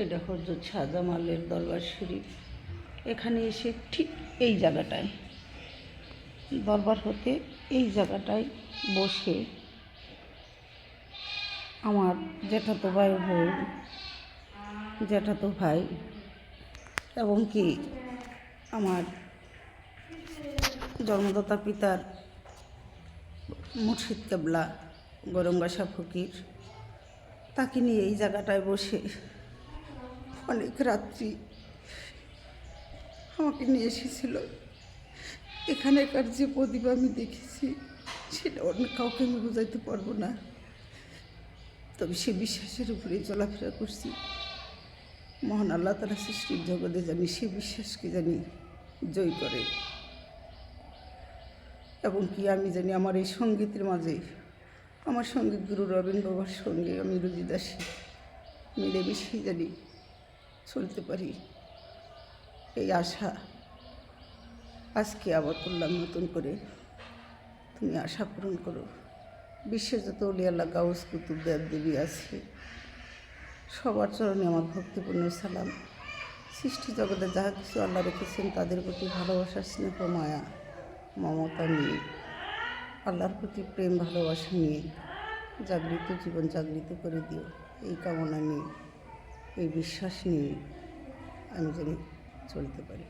এটা হজরত শাহজামালের দরবার শরীফ। এখানে এসে ঠিক এই জায়গাটায় দরবার হতে এই জায়গাটায় বসে আমার জ্যাঠাতো ভাই বোন, জ্যাঠাতো ভাই এবং কি আমার জন্মদাতা পিতার মুর্শিদ কেবলা গরমবাসা ফকির, তাকে নিয়ে এই জায়গাটায় বসে অনেক রাত্রি আমাকে নিয়ে এসেছিল। এখানেকার যে প্রতিভা আমি দেখেছি সেটা অন্য কাউকে আমি বোঝাইতে পারবো না। তবে সে বিশ্বাসের উপরে চলাফেরা করছি। মহান আল্লাহ তাআলা সৃষ্টির জগতে জানি সে বিশ্বাসকে জানি জয় করে, এবং কি আমি জানি আমার এই সঙ্গীতের মাঝে আমার সঙ্গীত গুরু রবীন বাবার সঙ্গে আমি রুজি দাসী মিলেমিশেই জানি চলতে পারি। এই আশা আজকে আবার করলাম নতুন করে। তুমি আশা পূরণ করো। বিশ্বের যত অলি আল্লাহ গাউস কুতুব দেব দেবী আছে সবার চরণে আমার ভক্তিপূর্ণ সালাম। সৃষ্টি জগতে যাহা কিছু আল্লাহ রেখেছেন তাদের প্রতি ভালোবাসা, স্নেহ, মায়া, মমতা নিয়ে, আল্লাহর প্রতি প্রেম ভালোবাসা নিয়ে জাগৃত জীবন জাগৃত করে দিও, এই কামনা নিয়ে, এই বিশ্বাস নিয়ে আমি জানি চলতে পারি।